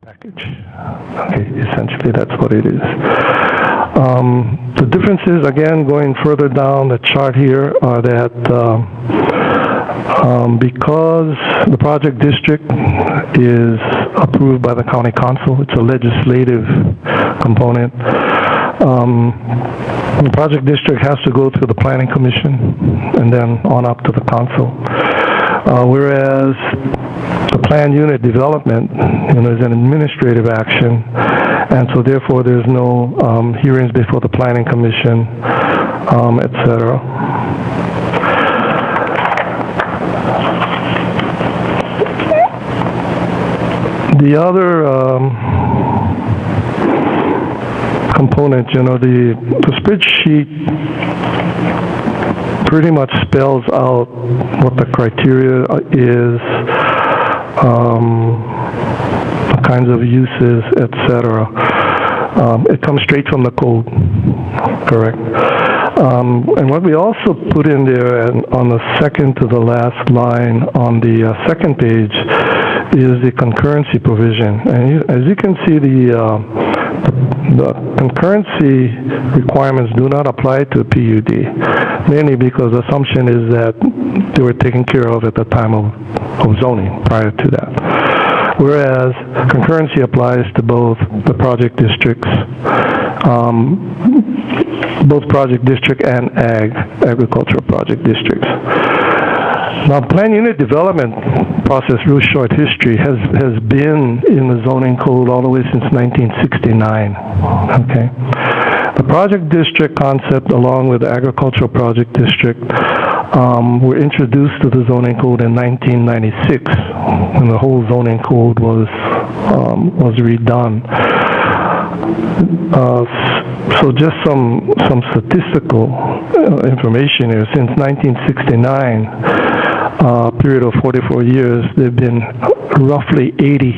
package. Okay, essentially that's what it is. The differences, again, going further down the chart here, are that because the project district is approved by the county council, it's a legislative component. The project district has to go through the planning commission and then on up to the council. Whereas the plan unit development, is an administrative action, and so therefore there's no hearings before the planning commission, etc. The other component, the spreadsheet pretty much spells out what the criteria is, the kinds of uses, etc. It comes straight from the code, correct? And what we also put in there, and on the second to the last line on the second page, is the concurrency provision. And as you can see, the concurrency requirements do not apply to PUD, mainly because the assumption is that they were taken care of at the time of zoning prior to that. Whereas concurrency applies to both the project districts, both project district and agricultural project districts. Now, plan unit development process, real short history, has been in the zoning code all the way since 1969. Okay, the project district concept, along with the agricultural project district, were introduced to the zoning code in 1996, when the whole zoning code was redone. So just some statistical information here. Since 1969, period of 44 years, there have been roughly 80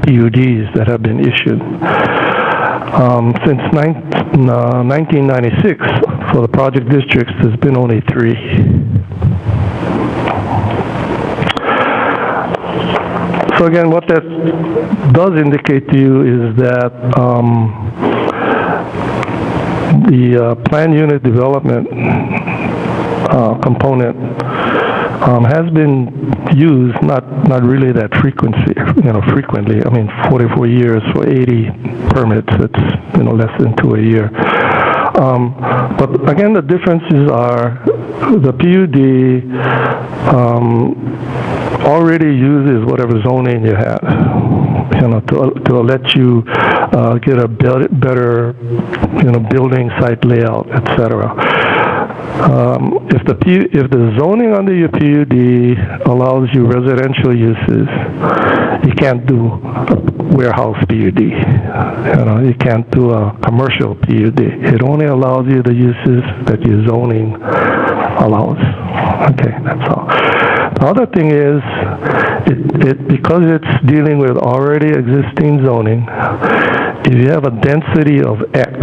PUDs that have been issued. Since 1996, for the project districts, there's been only 3. So again, what that does indicate to you is that the plan unit development component has been used, not really that frequently. I mean, 44 years for 80 permits, it's less than 2 a year. But again, the differences are the PUD already uses whatever zoning you have, to let you get a better, building site layout, etc. If the zoning under your PUD allows you residential uses, you can't do a warehouse PUD. You can't do a commercial PUD. It only allows you the uses that your zoning allows. Okay, that's all. The other thing is, because it's dealing with already existing zoning, if you have a density of X,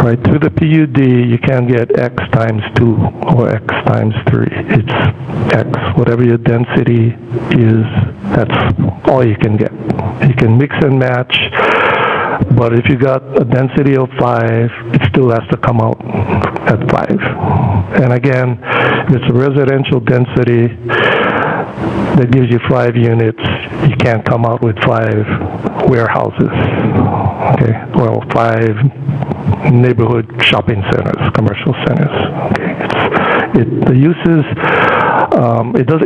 right, through the PUD, you can't get X times 2 or X times 3. It's X. Whatever your density is, that's all you can get. You can mix and match, but if you got a density of 5, it still has to come out at 5. And again, if it's a residential density that gives you 5 units, you can't come out with 5 warehouses. Okay, well, 5 neighborhood shopping centers, commercial centers. Okay, the uses,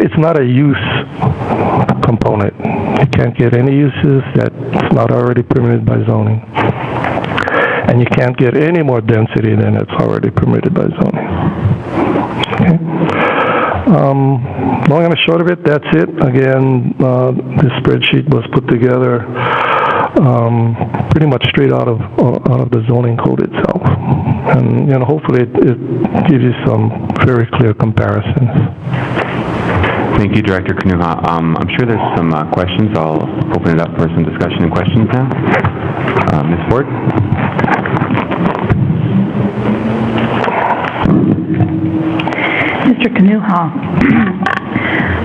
it's not a use component. You can't get any uses that's not already permitted by zoning. And you can't get any more density than it's already permitted by zoning. Okay. Long and short of it, that's it. Again, this spreadsheet was put together pretty much straight out of the zoning code itself, and hopefully it gives you some very clear comparisons. Thank you, Director Kanuha. I'm sure there's some questions. I'll open it up for some discussion and questions now. Ms. Ford? Mr. Kanuha,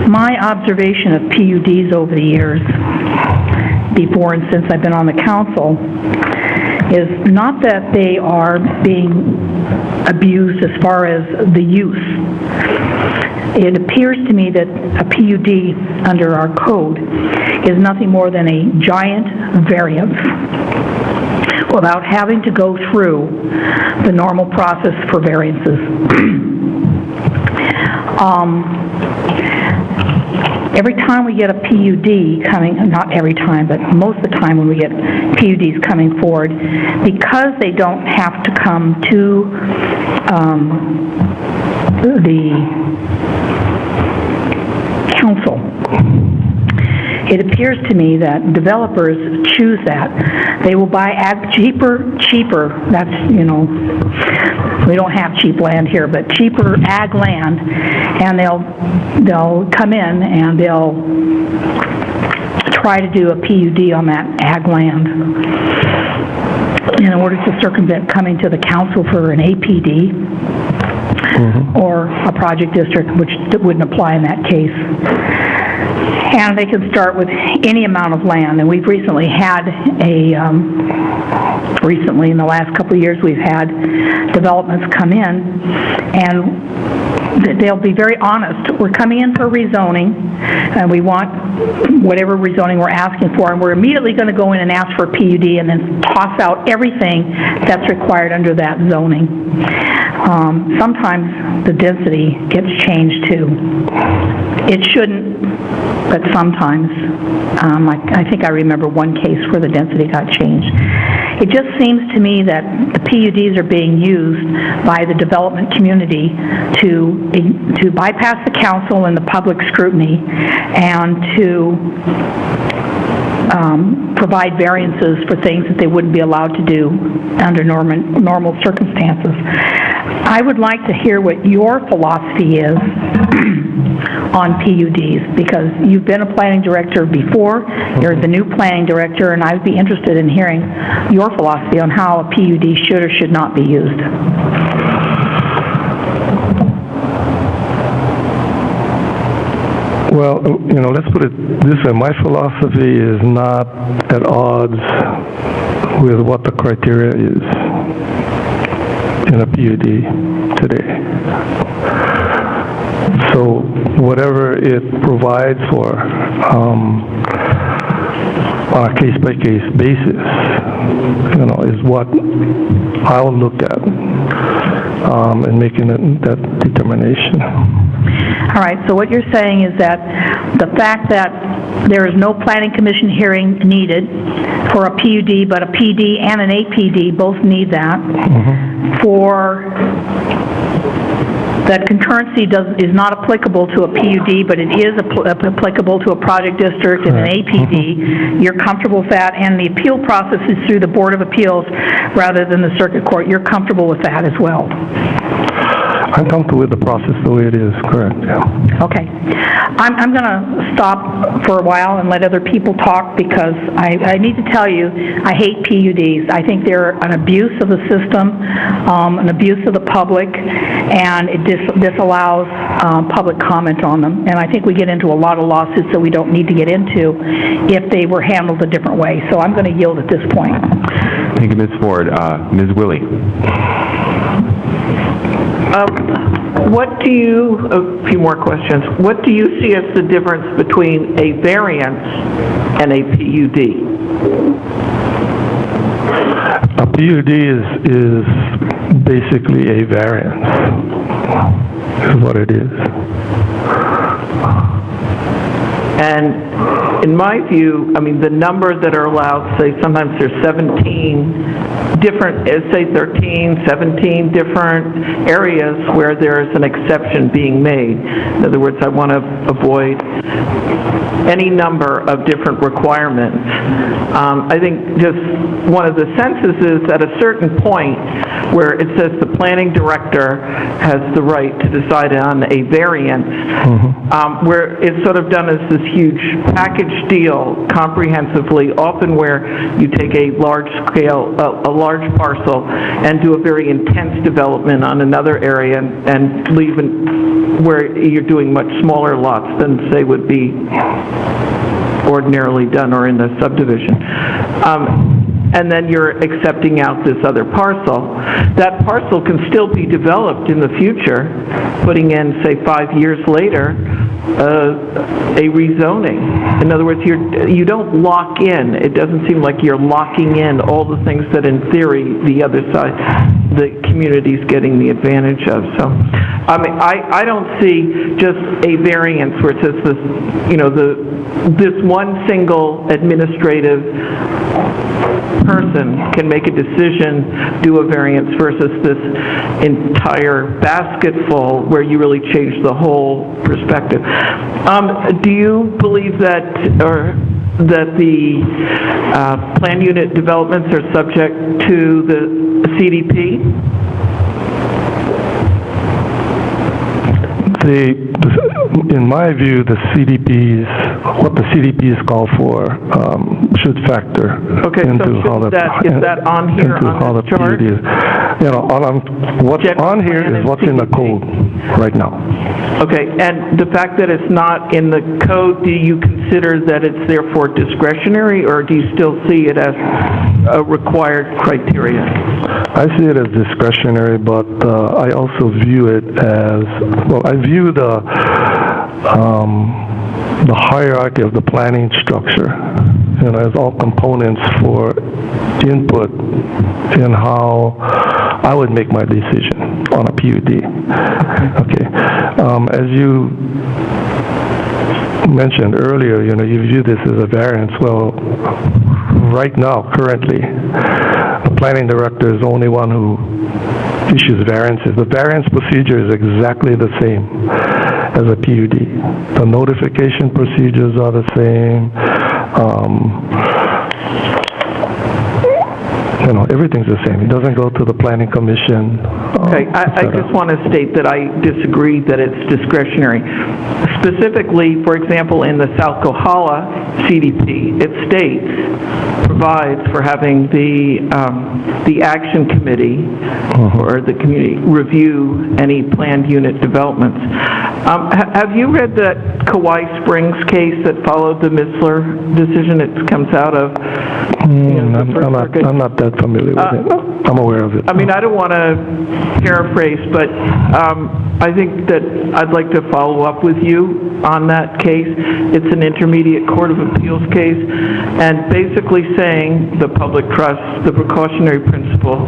My observation of PUDs over the years, before and since I've been on the council, is not that they are being abused as far as the use. It appears to me that a PUD under our code is nothing more than a giant variance without having to go through the normal process for variances. Every time we get a PUD coming, not every time, but most of the time when we get PUDs coming forward, because they don't have to come to the council, it appears to me that developers choose that. They will buy cheaper, that's, you know, we don't have cheap land here, but cheaper ag land, and they'll come in and they'll try to do a PUD on that ag land in order to circumvent coming to the council for an APD or a project district, which wouldn't apply in that case. And they can start with any amount of land. And we've recently had recently in the last couple of years, we've had developments come in, and they'll be very honest. We're coming in for rezoning, and we want whatever rezoning we're asking for, and we're immediately going to go in and ask for a PUD and then toss out everything that's required under that zoning. Sometimes the density gets changed too. It shouldn't, but sometimes. I think I remember one case where the density got changed. It just seems to me that the PUDs are being used by the development community to bypass the council and the public scrutiny and to provide variances for things that they wouldn't be allowed to do under normal circumstances. I would like to hear what your philosophy is on PUDs, because you've been a planning director before, you're the new planning director, and I'd be interested in hearing your philosophy on how a PUD should or should not be used. Well, you know, let's put it this way. My philosophy is not at odds with what the criteria is in a PUD today. So whatever it provides for on a case-by-case basis, you know, is what I'll look at in making that determination. All right, so what you're saying is that the fact that there is no planning commission hearing needed for a PUD, but a PD and an APD both need that, for that concurrency is not applicable to a PUD, but it is applicable to a project district and an APD. You're comfortable with that, and the appeal process is through the Board of Appeals rather than the Circuit Court. You're comfortable with that as well? I'm comfortable with the process the way it is, correct, yeah. Okay. I'm going to stop for a while and let other people talk, because I need to tell you, I hate PUDs. I think they're an abuse of the system, an abuse of the public, and it disallows public comment on them. And I think we get into a lot of lawsuits that we don't need to get into if they were handled a different way. So I'm going to yield at this point. Thank you, Ms. Ford. Ms. Willie. What do you, a few more questions, what do you see as the difference between a variance and a PUD? A PUD is basically a variance, is what it is. And in my view, I mean, the numbers that are allowed, say sometimes there's 17 different, say 13, 17 different areas where there's an exception being made. In other words, I want to avoid any number of different requirements. I think just one of the senses is at a certain point where it says the planning director has the right to decide on a variance, where it's sort of done as this huge package deal comprehensively, often where you take a large scale, a large parcel, and do a very intense development on another area and leave where you're doing much smaller lots than, say, would be ordinarily done or in a subdivision. And then you're accepting out this other parcel. That parcel can still be developed in the future, putting in, say, 5 years later, a rezoning. In other words, you don't lock in. It doesn't seem like you're locking in all the things that, in theory, the other side, the community's getting the advantage of. So, I mean, I don't see just a variance where it says this, you know, this one single administrative person can make a decision, do a variance, versus this entire basket full where you really change the whole perspective. Do you believe that the plan unit developments are subject to the CDP? In my view, the CDPs, what the CDPs call for, should factor into how the is that on here on this chart? PUD is. You know, what's on here is what's in the code right now. Okay, and the fact that it's not in the code, do you consider that it's therefore discretionary, or do you still see it as a required criteria? I see it as discretionary, but I also view it as, well, I view the hierarchy of the planning structure, you know, as all components for input in how I would make my decision on a PUD. Okay. As you mentioned earlier, you know, you view this as a variance. Well, right now, currently, the planning director is the only one who issues variances. The variance procedure is exactly the same as a PUD. The notification procedures are the same. You know, everything's the same. It doesn't go to the planning commission. Okay, I just want to state that I disagree that it's discretionary. Specifically, for example, in the South Kohala CDP, it states, provides for having the action committee or the community review any planned unit developments. Have you read that Kauai Springs case that followed the Missler decision? It comes out of I'm not that familiar with it. I'm aware of it. I mean, I don't want to paraphrase, but I think that I'd like to follow up with you on that case. It's an intermediate court of appeals case, and basically saying the public trust, the precautionary principle,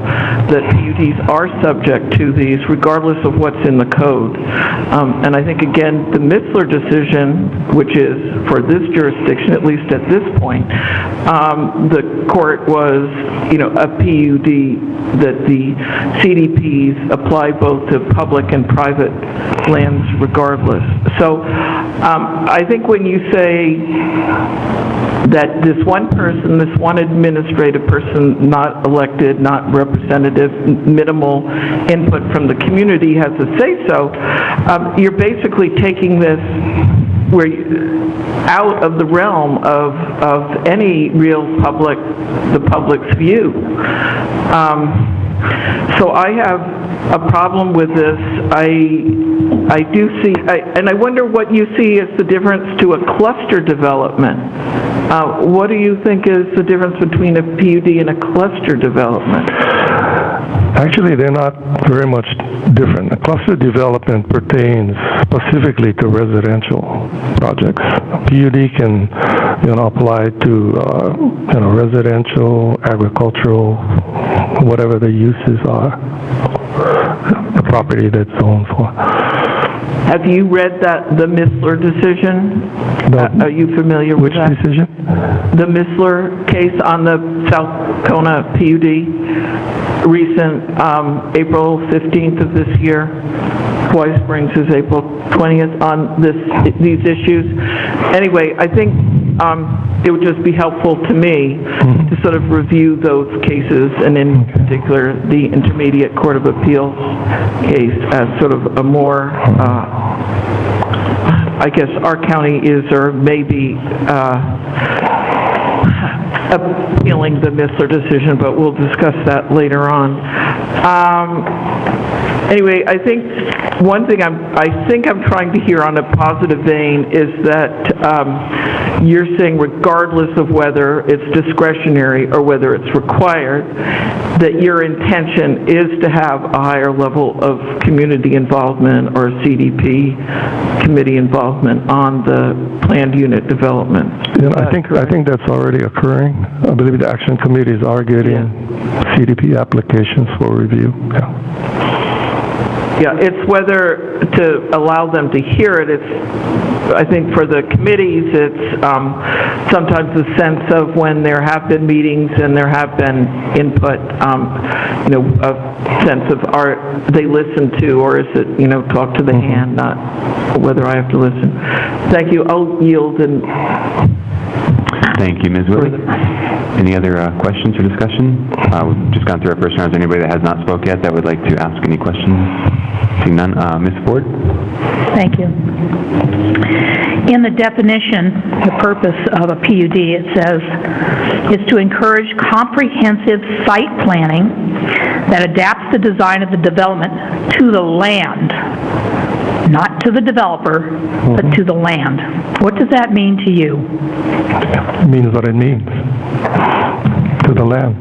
that PUDs are subject to these regardless of what's in the code. And I think, again, the Missler decision, which is for this jurisdiction, at least at this point, the court was, you know, a PUD that the CDPs apply both to public and private lands regardless. So I think when you say that this one person, this one administrative person, not elected, not representative, minimal input from the community has a say-so, you're basically taking this out of the realm of any real the public's view. So I have a problem with this. I do see, and I wonder what you see as the difference to a cluster development. What do you think is the difference between a PUD and a cluster development? Actually, they're not very much different. A cluster development pertains specifically to residential projects. A PUD can, you know, apply to, you know, residential, agricultural, whatever the uses are, the property that's zoned for. Have you read the Missler decision? Are you familiar with that? Which decision? The Missler case on the South Kona PUD, recent, April 15th of this year. Kauai Springs is April 20th on these issues. Anyway, I think it would just be helpful to me to sort of review those cases, and in particular the Intermediate Court of Appeals case, as sort of a more, I guess our county is or maybe appealing the Missler decision, but we'll discuss that later on. Anyway, I think one thing I'm trying to hear on a positive vein is that you're saying regardless of whether it's discretionary or whether it's required, that your intention is to have a higher level of community involvement or CDP committee involvement on the planned unit development. You know, I think that's already occurring. I believe the action committees are getting CDP applications for review. Yeah, it's whether to allow them to hear it. It's, I think for the committees, it's sometimes a sense of when there have been meetings and there have been input, you know, a sense of are they listened to, or is it, you know, talk to the hand, not whether I have to listen. Thank you. I'll yield. And thank you, Ms. Willie. Any other questions or discussion? We've just gone through our first round. Is there anybody that has not spoke yet that would like to ask any questions? Seeing none. Ms. Ford? Thank you. In the definition, the purpose of a PUD, it says, is to encourage comprehensive site planning that adapts the design of the development to the land, not to the developer, but to the land. What does that mean to you? It means what it means, to the land.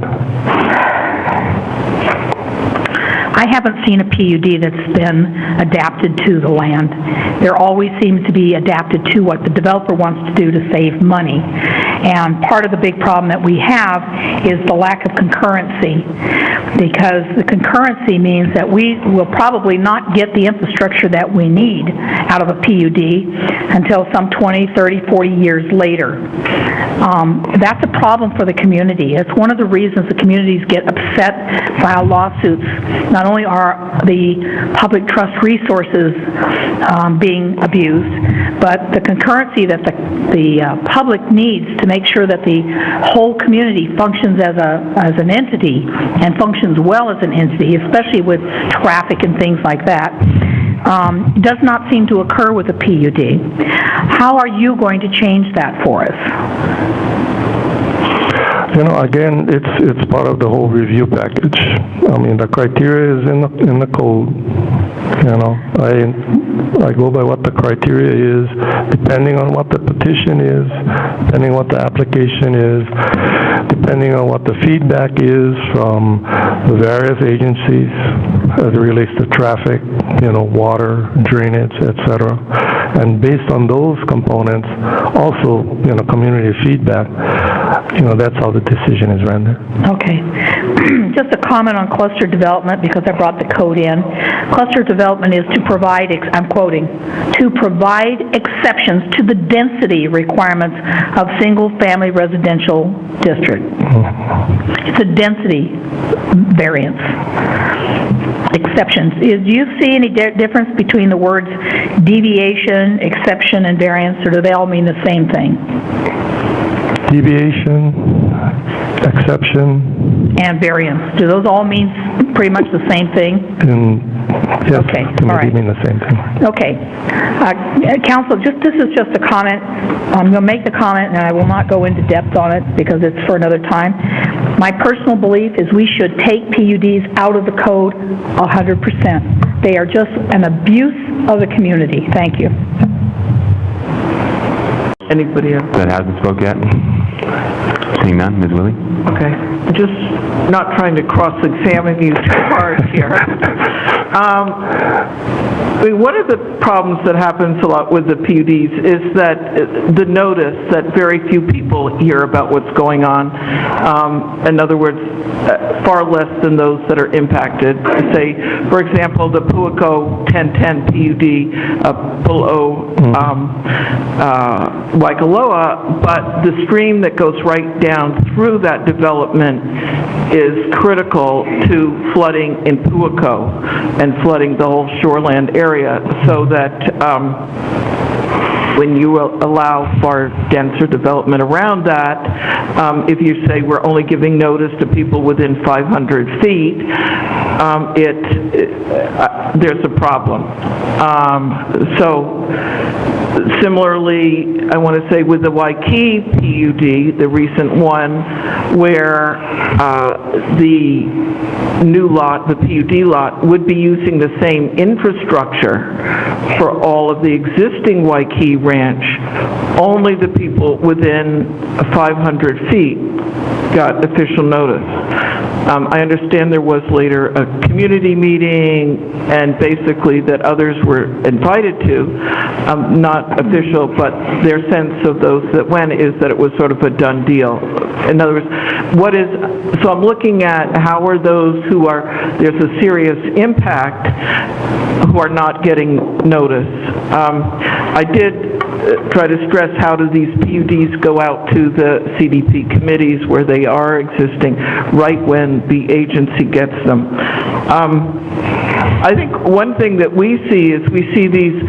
I haven't seen a PUD that's been adapted to the land. There always seems to be adapted to what the developer wants to do to save money. And part of the big problem that we have is the lack of concurrency, because the concurrency means that we will probably not get the infrastructure that we need out of a PUD until some 20, 30, 40 years later. That's a problem for the community. It's one of the reasons the communities get upset, file lawsuits. Not only are the public trust resources being abused, but the concurrency that the public needs to make sure that the whole community functions as an entity and functions well as an entity, especially with traffic and things like that, does not seem to occur with a PUD. How are you going to change that for us? You know, again, it's part of the whole review package. I mean, the criteria is in the code. You know, I go by what the criteria is, depending on what the petition is, depending on what the application is, depending on what the feedback is from the various agencies as it relates to traffic, you know, water, drainage, etc. And based on those components, also, you know, community feedback, you know, that's how the decision is rendered. Okay. Just a comment on cluster development, because I brought the code in. Cluster development is to provide, I'm quoting, to provide exceptions to the density requirements of single-family residential district. It's a density variance. Exceptions. Do you see any difference between the words deviation, exception, and variance, or do they all mean the same thing? Deviation, exception, and variance. Do those all mean pretty much the same thing? Yes, okay. to me All right. they mean the same thing. Okay. Council, this is just a comment. I'm going to make the comment, and I will not go into depth on it because it's for another time. My personal belief is we should take PUDs out of the code 100%. They are just an abuse of the community. Thank you. anybody else? That hasn't spoke yet? Seeing none, Ms. Willie? Okay. Just not trying to cross-examine you too hard here. I mean, one of the problems that happens a lot with the PUDs is that the notice that very few people hear about what's going on. In other words, far less than those that are impacted. Say, for example, the Puaco 1010 PUD below Waikoloa, but the stream that goes right down through that development is critical to flooding in Puaco and flooding the whole shoreland area, so that when you allow far denser development around that, if you say we're only giving notice to people within 500 feet, there's a problem. So similarly, I want to say with the Waikiki PUD, the recent one, where the new lot, the PUD lot, would be using the same infrastructure for all of the existing Waikiki Ranch, only the people within 500 feet got official notice. I understand there was later a community meeting, and basically that others were invited to, not official, but their sense of those that went is that it was sort of a done deal. In other words, so I'm looking at how are those who are, there's a serious impact, who are not getting notice. I did try to stress how do these PUDs go out to the CDP committees where they are existing right when the agency gets them. I think one thing that we see is we see these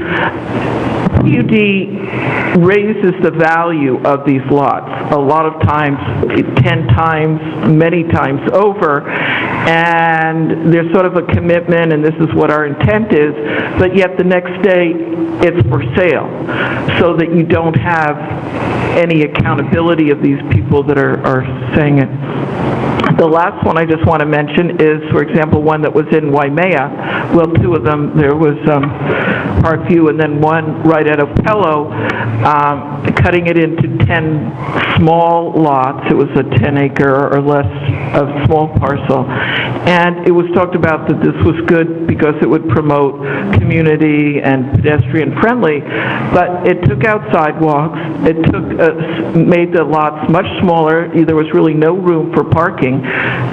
PUD raises the value of these lots a lot of times, 10 times, many times over, and there's sort of a commitment, and this is what our intent is, but yet the next day it's for sale, so that you don't have any accountability of these people that are saying it. The last one I just want to mention is, for example, one that was in Waimea. Well, two of them. There was Parkview and then one right at Opello, cutting it into 10 small lots. It was a 10-acre or less of small parcel. And it was talked about that this was good because it would promote community and pedestrian friendly, but it took out sidewalks. It made the lots much smaller. There was really no room for parking.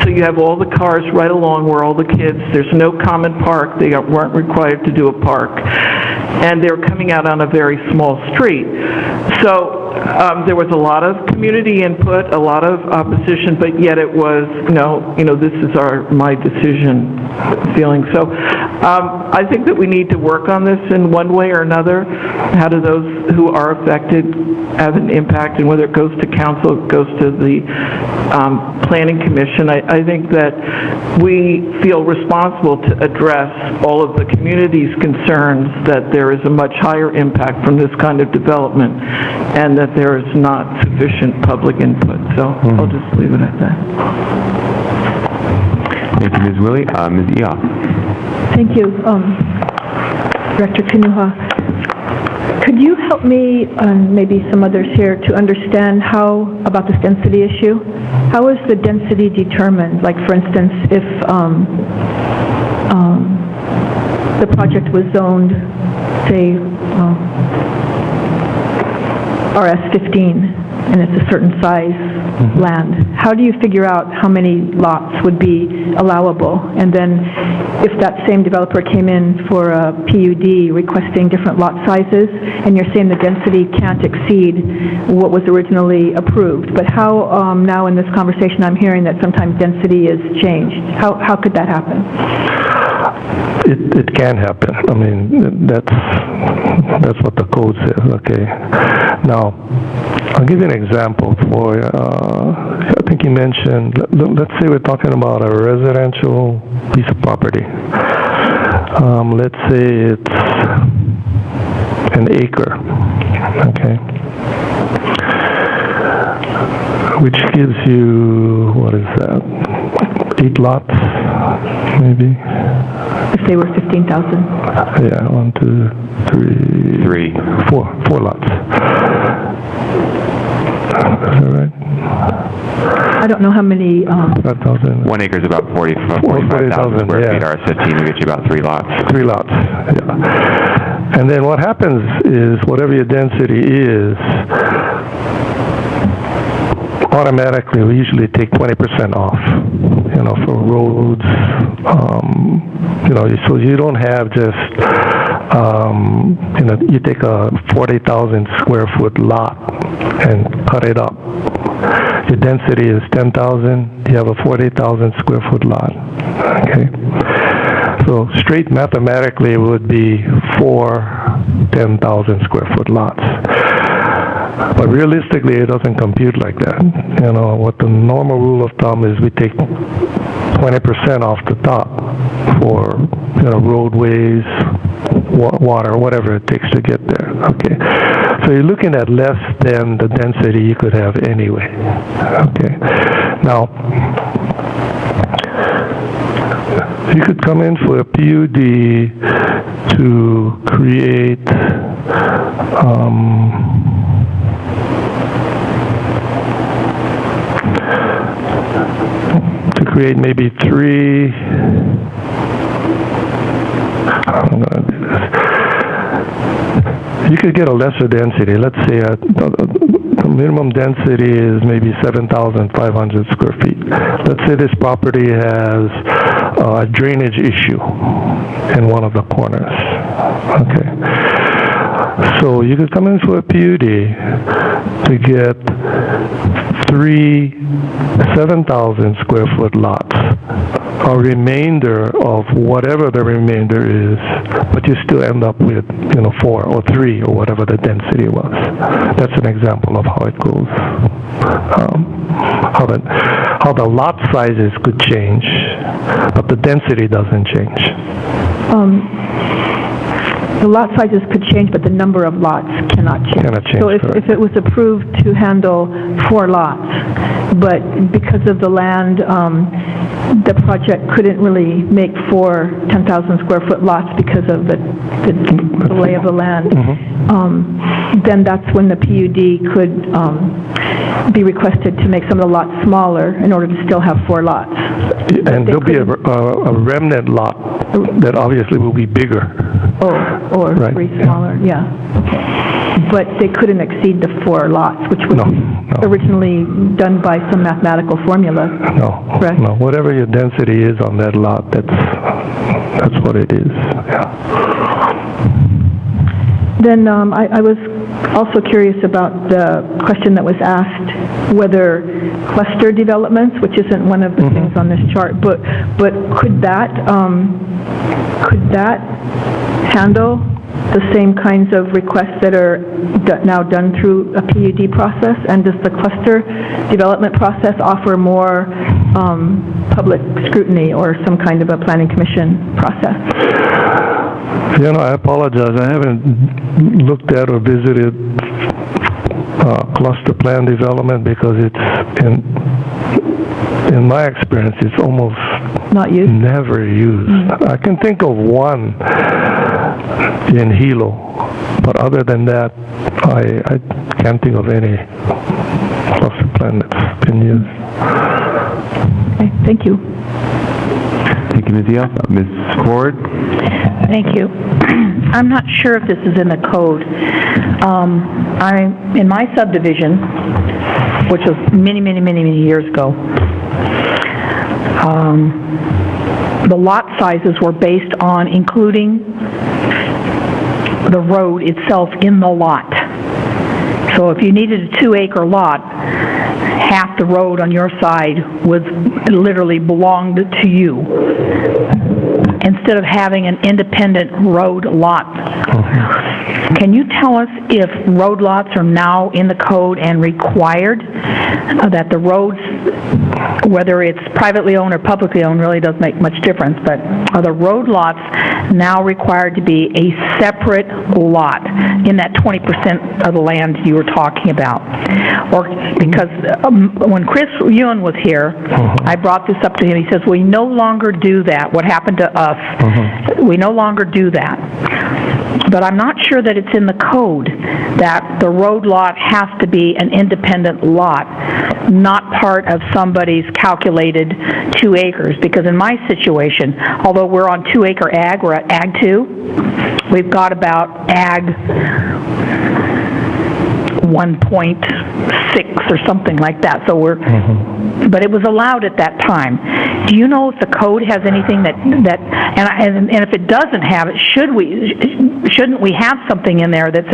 So you have all the cars right along where all the kids, there's no common park. They weren't required to do a park. And they were coming out on a very small street. So there was a lot of community input, a lot of opposition, but yet it was, no, this is my decision feeling. So I think that we need to work on this in one way or another. How do those who are affected have an impact, and whether it goes to council, it goes to the planning commission. I think that we feel responsible to address all of the community's concerns that there is a much higher impact from this kind of development, and that there is not sufficient public input. So I'll just leave it at that. Thank you, Ms. Willie. Ms. Eoff. Thank you, Director Kanuha. Could you help me, and maybe some others here, to understand about this density issue? How is the density determined? Like, for instance, if the project was zoned, say, RS-15, and it's a certain size land, how do you figure out how many lots would be allowable? And then if that same developer came in for a PUD requesting different lot sizes, and you're saying the density can't exceed what was originally approved, but how now in this conversation I'm hearing that sometimes density is changed. How could that happen? It can happen. I mean, that's what the code says, okay? Now, I'll give you an example for, I think you mentioned, let's say we're talking about a residential piece of property. Let's say it's an acre, okay? Which gives you, what is that, 8 lots, maybe? If they were 15,000? Yeah, 1, 2, 3, 4 lots. Is that right? I don't know how many... 5,000. 1 acre is about 45,000 square feet. RS-15 will get you about 3 lots. 3 lots, yeah. And then what happens is whatever your density is, automatically we usually take 20% off, for roads, so you don't have just, you take a 40,000 square foot lot and cut it up. Your density is 10,000, you have a 40,000 square foot lot, okay? So straight mathematically it would be 4 10,000 square foot lots. But realistically, it doesn't compute like that. What the normal rule of thumb is, we take 20% off the top for, roadways, water, whatever it takes to get there, okay? So you're looking at less than the density you could have anyway, okay? Now, you could come in for a PUD to create maybe three. I'm going to do this. You could get a lesser density. Let's say the minimum density is maybe 7,500 square feet. Let's say this property has a drainage issue in one of the corners. Okay. So you could come in for a PUD to get three 7,000 square foot lots, a remainder of whatever the remainder is, but you still end up with, 4 or 3 or whatever the density was. That's an example of how it goes. How the lot sizes could change, but the density doesn't change. The lot sizes could change, but the number of lots cannot change. So if it was approved to handle 4 lots, but because of the land, the project couldn't really make 4 10,000 square foot lots because of the lay of the land, then that's when the PUD could be requested to make some of the lots smaller in order to still have 4 lots. And there'll be a remnant lot that obviously will be bigger. Or right. 3 smaller, yeah. Okay. But they couldn't exceed the 4 lots, which was originally done by some mathematical formula. No, correct? No. Whatever your density is on that lot, that's what it is. Yeah. Then I was also curious about the question that was asked, whether cluster developments, which isn't one of the things on this chart, but could that handle the same kinds of requests that are now done through a PUD process? And does the cluster development process offer more public scrutiny or some kind of a planning commission process? I apologize. I haven't looked at or visited cluster plan development because it's, in my experience, it's almost not used? Never used. I can think of one in Hilo, but other than that, I can't think of any cluster plan that's been used. Okay, thank you. Thank you, Ms. Yeo. Ms. Ford? Thank you. I'm not sure if this is in the code. In my subdivision, which was many, many, many, many years ago, the lot sizes were based on including the road itself in the lot. So if you needed a 2-acre lot, half the road on your side was literally belonged to you, instead of having an independent road lot. Can you tell us if road lots are now in the code and required, that the roads, whether it's privately owned or publicly owned, really doesn't make much difference, but are the road lots now required to be a separate lot in that 20% of the land you were talking about? Or because when Chris Ewan was here, I brought this up to him. He says, we no longer do that. What happened to us, we no longer do that. But I'm not sure that it's in the code that the road lot has to be an independent lot, not part of somebody's calculated 2 acres. Because in my situation, although we're on 2-acre ag, we're at Ag 2, we've got about Ag 1.6 or something like that. So we're, but it was allowed at that time. Do you know if the code has anything that and if it doesn't have it, shouldn't we have something in there that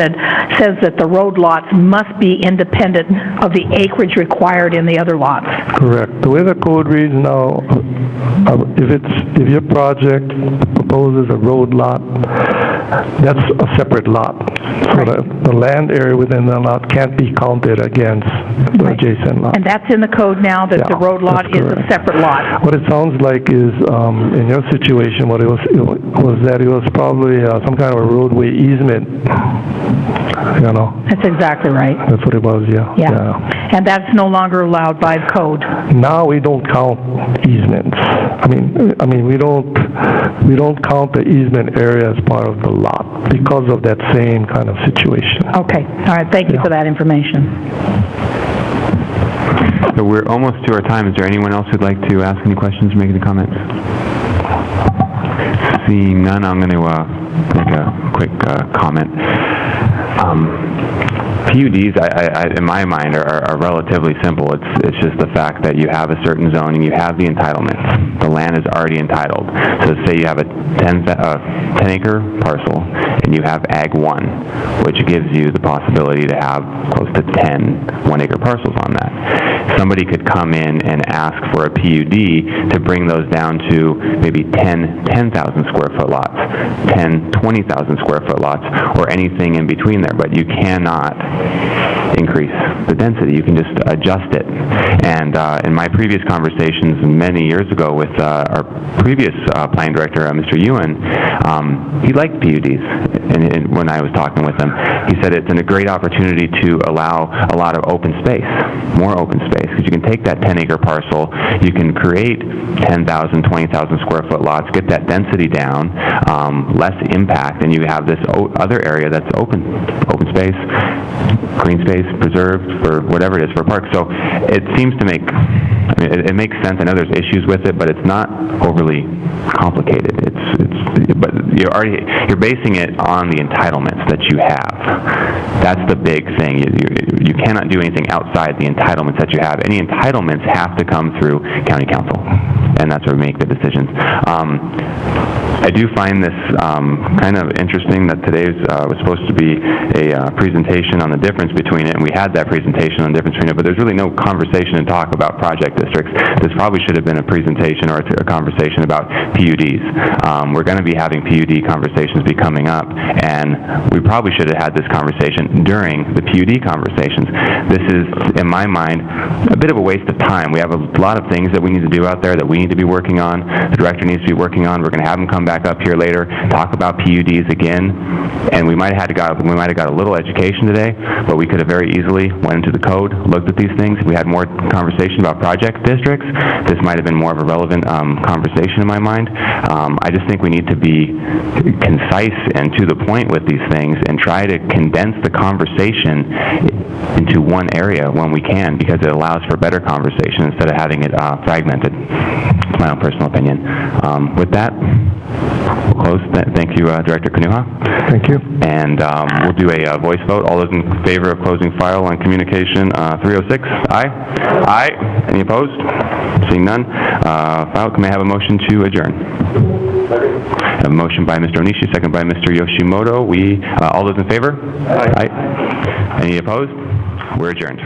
says that the road lots must be independent of the acreage required in the other lots? Correct. The way the code reads now, if your project proposes a road lot, that's a separate lot. So the land area within the lot can't be counted against the adjacent lot. And that's in the code now, that the road lot is a separate lot. What is it sounds like is, in your situation, what it was that it was probably some kind of a roadway easement, you know? That's exactly right. That's what it was, yeah. Yeah. And that's no longer allowed by code. Now we don't count easements. I mean, we don't count the easement area as part of the lot because of that same kind of situation. Okay, all right, thank you for that information. So we're almost to our time. Is there anyone else who'd like to ask any questions or make any comments? Seeing none, I'm going to make a quick comment. PUDs, in my mind, are relatively simple. It's just the fact that you have a certain zoning, you have the entitlements. The land is already entitled. So say you have a 10-acre parcel, and you have Ag 1, which gives you the possibility to have close to 10 one-acre parcels on that. Somebody could come in and ask for a PUD to bring those down to maybe 10,000 square foot lots, 10, 20,000 square foot lots, or anything in between there, but you cannot increase the density. You can just adjust it. And in my previous conversations many years ago with our previous planning director, Mr. Duane, he liked PUDs. And when I was talking with him, he said it's a great opportunity to allow a lot of open space, more open space, because you can take that 10-acre parcel, you can create 10,000, 20,000 square foot lots, get that density down, less impact, and you have this other area that's open space, green space, preserved for whatever it is for a park. So it seems to make, it makes sense. I know there's issues with it, but it's not overly complicated. But you're basing it on the entitlements that you have. That's the big thing. You cannot do anything outside the entitlements that you have. Any entitlements have to come through county council, and that's where we make the decisions. I do find this kind of interesting that today's was supposed to be a presentation on the difference between it, and we had that presentation on the difference between it, but there's really no conversation and talk about project districts. This probably should have been a presentation or a conversation about PUDs. We're going to be having PUD conversations be coming up, and we probably should have had this conversation during the PUD conversations. This is, in my mind, a bit of a waste of time. We have a lot of things that we need to do out there that we need to be working on. The director needs to be working on. We're going to have him come back up here later, talk about PUDs again, and we might have got a little education today, but we could have very easily went into the code, looked at these things. We had more conversation about project districts. This might have been more of a relevant conversation in my mind. I just think we need to be concise and to the point with these things and try to condense the conversation into one area when we can, because it allows for better conversation instead of having it fragmented. It's my own personal opinion. With that, we'll close. Thank you, Director Kanuha. Thank you. And we'll do a voice vote. All those in favor of closing file on communication 306? Aye? Aye. Any opposed? Seeing none. File, can I have a motion to adjourn? A motion by Mr. Onishi, second by Mr. Yoshimoto. All those in favor? Aye. Any opposed? We're adjourned.